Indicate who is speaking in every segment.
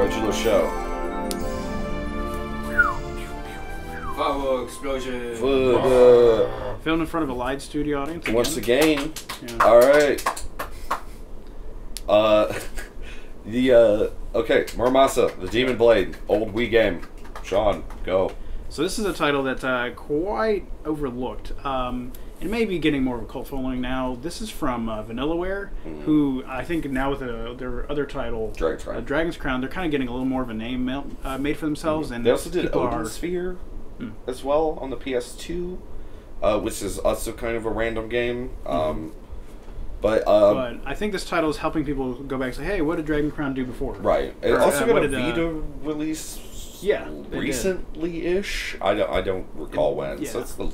Speaker 1: Reggilar show.
Speaker 2: Firework explosion.
Speaker 3: Filmed in front of a live studio audience.
Speaker 1: Once again.
Speaker 3: Yeah.
Speaker 1: Alright. Okay, Muramasa, the Demon Blade, old Wii game. Sean, go.
Speaker 3: So this is a title that's quite overlooked. It may be getting more of a cult following now. This is from Vanillaware, who I think now with their other title, Dragon's Crown, they're kind of getting a little more of a name made for themselves. And
Speaker 1: they also did Odin Sphere as well on the PS2, which is also kind of a random game. But
Speaker 3: I think this title is helping people go back and say, hey, what did Dragon Crown do before?
Speaker 1: Right. It also got a Vita release recently-ish. I don't recall when. Yeah. So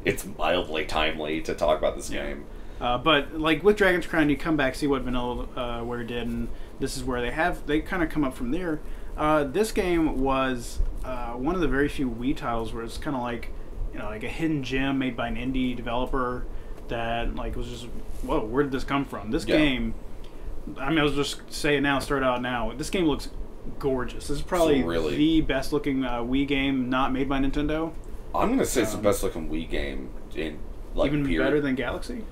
Speaker 1: it's mildly timely to talk about this game.
Speaker 3: But like with Dragon's Crown, you come back, see what Vanillaware did, and this is where they kind of come up from there. This game was one of the very few Wii titles where it's kind of like, like a hidden gem made by an indie developer that like was just, whoa, where did this come from? This game, I mean, I was just saying now, start out now. This game looks gorgeous. This is probably the best looking Wii game not made by Nintendo.
Speaker 1: I'm gonna say it's the best looking Wii game in
Speaker 3: even better than Galaxy.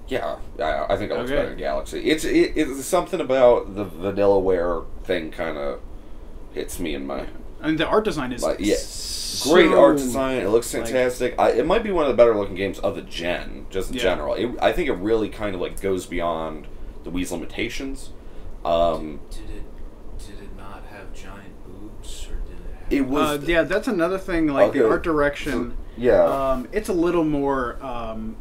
Speaker 1: Yeah, I think it looks better than Galaxy. It's something about the Vanillaware thing kind of hits me in my.
Speaker 3: And the art design is
Speaker 1: great art design. It looks fantastic. It might be one of the better looking games of the gen, just in general. I think it really kind of like goes beyond the Wii's limitations.
Speaker 2: Did it not have giant boobs, or did it have...
Speaker 1: It was
Speaker 3: that's another thing, like the art direction. It's a little more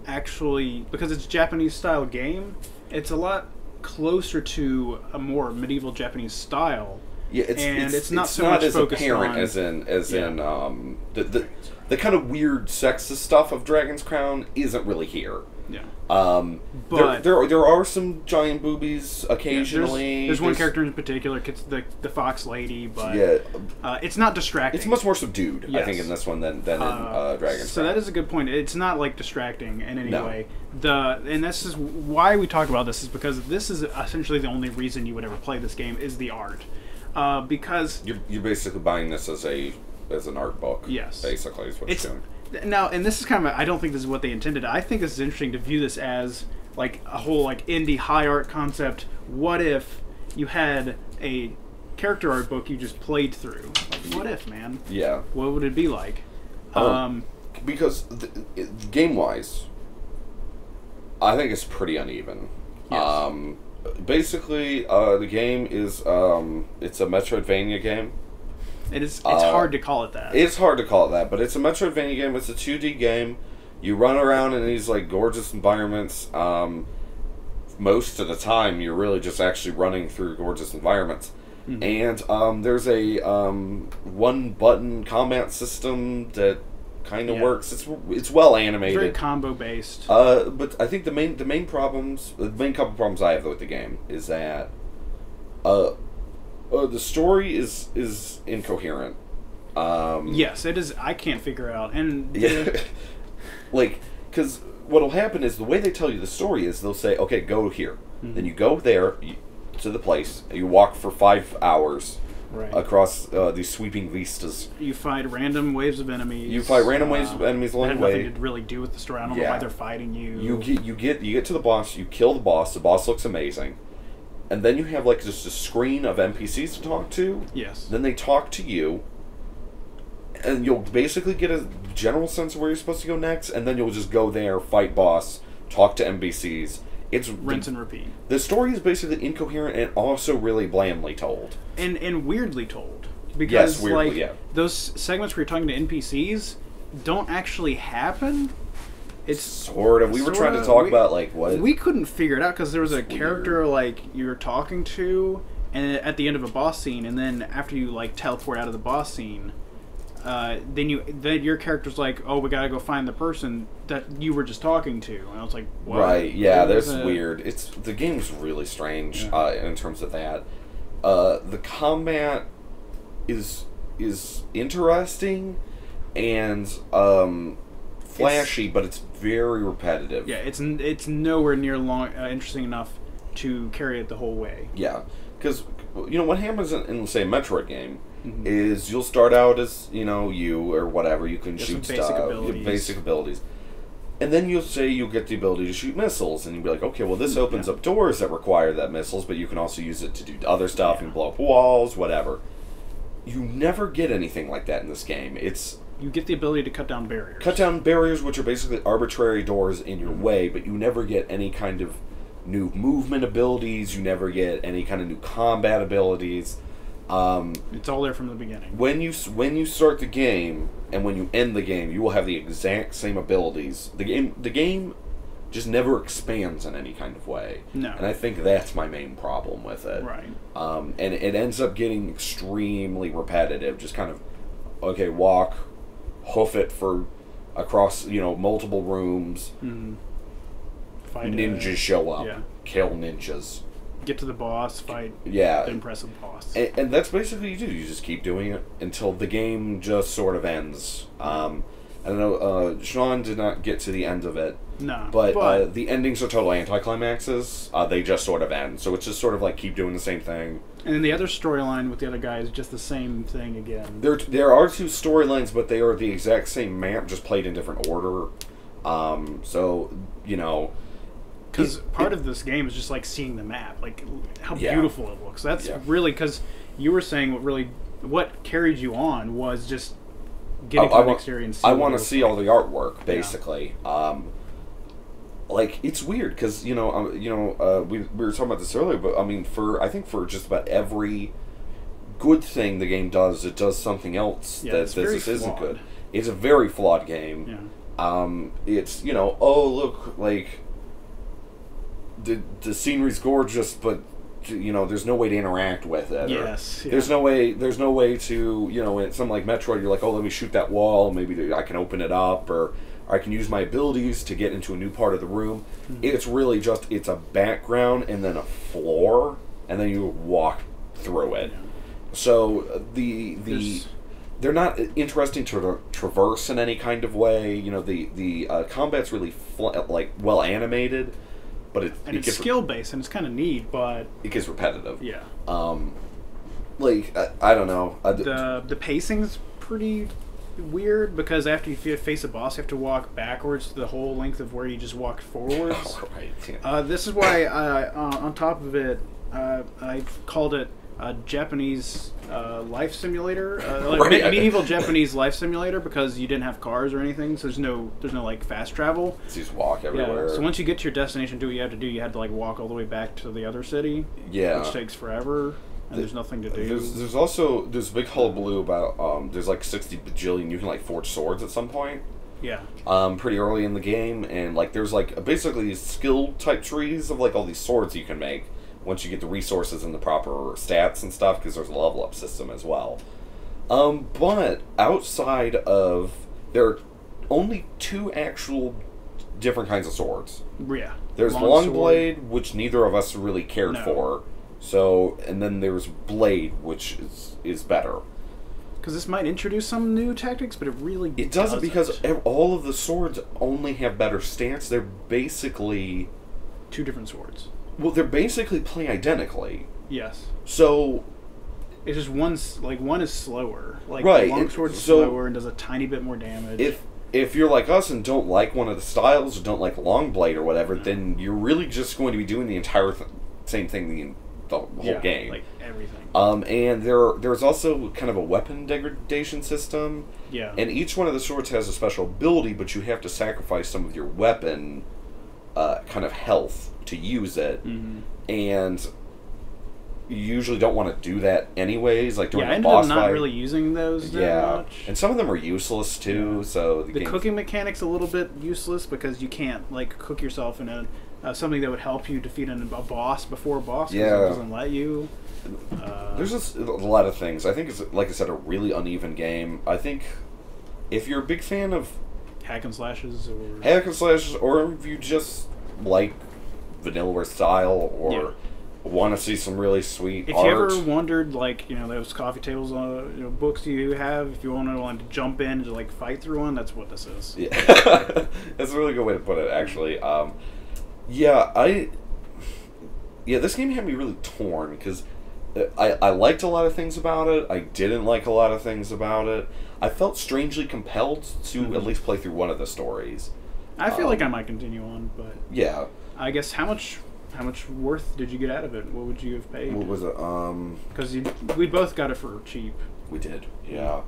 Speaker 3: actually, because it's a Japanese style game, it's a lot closer to a more medieval Japanese style.
Speaker 1: Yeah, it's not so much as apparent as in the kind of weird sexist stuff of Dragon's Crown isn't really here.
Speaker 3: Yeah.
Speaker 1: But there are some giant boobies occasionally.
Speaker 3: There's one character in particular, it's the fox lady, but it's not distracting.
Speaker 1: It's much more subdued, I think, in this one than in Dragon's Crown.
Speaker 3: So that is a good point. It's not like distracting in any way. And this is why we talk about this, is because this is essentially the only reason you would ever play this game is the art. Because
Speaker 1: you're basically buying this as an art book.
Speaker 3: Yes,
Speaker 1: basically is what it's doing.
Speaker 3: Now, and this is kind of I don't think this is what they intended. I think this is interesting to view this as like a whole like indie high art concept. What if you had a character art book you just played through? Like, what if, man?
Speaker 1: Yeah.
Speaker 3: What would it be like?
Speaker 1: Because game wise, I think it's pretty uneven. Yes. Basically, the game is it's a Metroidvania game.
Speaker 3: It's hard to call it that.
Speaker 1: It's hard to call it that, but it's a Metroidvania game. It's a 2D game. You run around in these like gorgeous environments. Most of the time, you're really just actually running through gorgeous environments. And there's a one-button combat system that kind of works. It's well animated.
Speaker 3: Very combo based.
Speaker 1: But I think the main couple problems I have with the game is that the story is incoherent.
Speaker 3: Yes, it is. I can't figure out. And
Speaker 1: like, because what'll happen is the way they tell you the story is they'll say, okay, go here. Then you go there to the place. You walk for 5 hours across these sweeping vistas.
Speaker 3: You fight random waves of enemies.
Speaker 1: You fight random waves of enemies along the way.
Speaker 3: Nothing to really do with the story. I don't know why they're fighting you.
Speaker 1: You get to the boss. You kill the boss. The boss looks amazing. And then you have like just a screen of NPCs to talk to.
Speaker 3: Yes. Then
Speaker 1: they talk to you, and you'll basically get a general sense of where you're supposed to go next. And then you'll just go there, fight boss, talk to NPCs. It's
Speaker 3: rinse and repeat.
Speaker 1: The story is basically incoherent and also really blandly told.
Speaker 3: And weirdly told. Because
Speaker 1: weirdly,
Speaker 3: those segments where you're talking to NPCs don't actually happen. It's
Speaker 1: sort of. We were trying to talk about like what
Speaker 3: we couldn't figure it out because there was a character like you were talking to, and at the end of a boss scene, and then after you like teleport out of the boss scene, then your character's like, oh, we gotta go find the person that you were just talking to, and I was like, what?
Speaker 1: Right? Yeah, that's weird. The game's really strange in terms of that. The combat is interesting and flashy, but it's very repetitive.
Speaker 3: Yeah, it's nowhere near long interesting enough to carry it the whole way.
Speaker 1: Yeah, because what happens in say a Metroid game is you'll start out as you or whatever, you can shoot stuff, basic abilities, and then you'll get the ability to shoot missiles, and you'll be like, okay, well this opens up doors that require that missiles, but you can also use it to do other stuff and blow up walls, whatever. You never get anything like that in this game.
Speaker 3: You get the ability to cut down barriers.
Speaker 1: Cut down barriers, which are basically arbitrary doors in your way, but you never get any kind of new movement abilities. You never get any kind of new combat abilities.
Speaker 3: It's all there from the beginning.
Speaker 1: When you start the game and when you end the game, you will have the exact same abilities. The game just never expands in any kind of way.
Speaker 3: No.
Speaker 1: And I think that's my main problem with it.
Speaker 3: Right.
Speaker 1: And it ends up getting extremely repetitive. Just kind of, okay, walk, hoof it for across, multiple rooms.
Speaker 3: Fight
Speaker 1: ninjas show up.
Speaker 3: Yeah.
Speaker 1: Kill ninjas.
Speaker 3: Get to the boss, fight
Speaker 1: the
Speaker 3: impressive boss.
Speaker 1: And that's basically what you do. You just keep doing it until the game just sort of ends. I don't know, Sean did not get to the end of it.
Speaker 3: No.
Speaker 1: But the endings are total anticlimaxes. They just sort of end. So it's just sort of like keep doing the same thing.
Speaker 3: And then the other storyline with the other guy is just the same thing again.
Speaker 1: There are two storylines, but they are the exact same map, just played in different order.
Speaker 3: Because part of this game is just like seeing the map, like how beautiful it looks. That's really, because you were saying what carried you on was just getting to the next area and seeing.
Speaker 1: I want to see all the artwork, basically. Like, it's weird because we were talking about this earlier, but I mean, I think for just about every good thing the game does, it does something else that isn't good. It's a very flawed game. Yeah. It's look, like the scenery's gorgeous, but there's no way to interact with it.
Speaker 3: Yes.
Speaker 1: There's no way to in something like Metroid, you're like, oh, let me shoot that wall, maybe I can open it up, or I can use my abilities to get into a new part of the room. It's really just, it's a background and then a floor, and then you walk through it. So they're not interesting to traverse in any kind of way. The combat's really well animated, but it's
Speaker 3: skill based and it's kind of neat, but
Speaker 1: it gets repetitive.
Speaker 3: Yeah.
Speaker 1: I don't know.
Speaker 3: The pacing's pretty weird because after you face a boss, you have to walk backwards the whole length of where you just walked forwards.
Speaker 1: Oh, right. Yeah.
Speaker 3: This is why on top of it, I called it a Japanese life simulator, medieval Japanese life simulator, because you didn't have cars or anything, so there's no like fast travel.
Speaker 1: So you just walk everywhere.
Speaker 3: Yeah. So once you get to your destination, do what you have to do. You had to like walk all the way back to the other city.
Speaker 1: Yeah.
Speaker 3: Which takes forever. And there's nothing to do.
Speaker 1: There's also a big hullabaloo about there's like 60 bajillion, you can like forge swords at some point.
Speaker 3: Yeah.
Speaker 1: Pretty early in the game, and like there's like basically skill type trees of like all these swords you can make once you get the resources and the proper stats and stuff, because there's a level up system as well. But outside of, there are only two actual different kinds of swords.
Speaker 3: Yeah.
Speaker 1: There's Longblade, which neither of us really cared for. So, and then there's Blade, which is better.
Speaker 3: Because this might introduce some new tactics, but it doesn't.
Speaker 1: Because all of the swords only have better stats. They're basically
Speaker 3: two different swords.
Speaker 1: Well, they're basically playing identically.
Speaker 3: Yes.
Speaker 1: So
Speaker 3: it's just one is slower. Like
Speaker 1: right.
Speaker 3: The longsword's slower and does a tiny bit more damage.
Speaker 1: If you're like us and don't like one of the styles, or don't like Longblade or whatever, then you're really just going to be doing the entire same thing the whole game.
Speaker 3: Like everything.
Speaker 1: And there's also kind of a weapon degradation system.
Speaker 3: Yeah. And
Speaker 1: each one of the swords has a special ability, but you have to sacrifice some of your weapon kind of health to use it.
Speaker 3: Mm-hmm.
Speaker 1: And you usually don't want to do that anyways, like during
Speaker 3: a
Speaker 1: boss
Speaker 3: fight.
Speaker 1: I ended up
Speaker 3: not really using those that much.
Speaker 1: And some of them are useless too, so
Speaker 3: the cooking mechanic's a little bit useless because you can't like cook yourself in something that would help you defeat a boss before a boss, because it doesn't let you.
Speaker 1: There's just a lot of things. I think it's, like I said, a really uneven game. I think if you're a big fan of
Speaker 3: hack and slashes,
Speaker 1: or if you just like vanilla style, or want to see some really sweet
Speaker 3: art. If you ever wondered, like, those coffee tables, books you have, if you want to jump in and like fight through one, that's what this is.
Speaker 1: Yeah. That's a really good way to put it, actually. This game had me really torn, because I liked a lot of things about it. I didn't like a lot of things about it. I felt strangely compelled to at least play through one of the stories.
Speaker 3: I feel like I might continue on, but
Speaker 1: yeah.
Speaker 3: I guess how much worth did you get out of it? What would you have paid?
Speaker 1: What was it?
Speaker 3: Because we both got it for cheap.
Speaker 1: We did, yeah.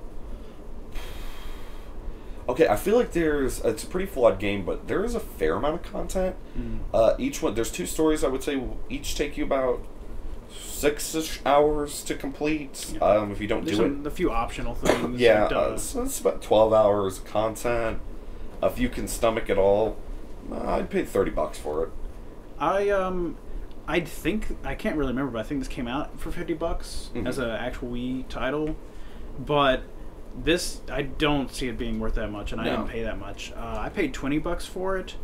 Speaker 1: Okay, I feel like it's a pretty flawed game, but there is a fair amount of content. Each one, there's 2 stories I would say will each take you about 6-ish hours to complete. If you don't do it,
Speaker 3: a few optional things.
Speaker 1: yeah, so it's about 12 hours of content. If you can stomach it all, I'd pay $30 for it.
Speaker 3: I think I can't really remember, but I think this came out for $50 as an actual Wii title. But this, I don't see it being worth that much, and I didn't pay that much. I paid $20 for it,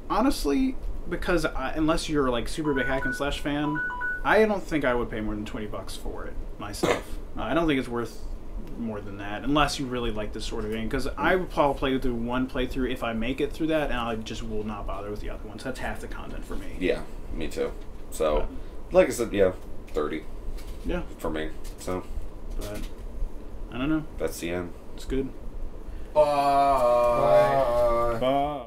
Speaker 3: honestly, because unless you're like super big hack and slash fan, I don't think I would pay more than $20 for it myself. I don't think it's worth more than that, unless you really like this sort of game. Because I would probably play through one playthrough if I make it through that, and I just will not bother with the other ones. That's half the content for me.
Speaker 1: Yeah, me too. So, like I said, yeah, 30.
Speaker 3: Yeah,
Speaker 1: for me. So,
Speaker 3: but I don't know.
Speaker 1: That's the end.
Speaker 3: It's good.
Speaker 2: Bye.
Speaker 3: Bye.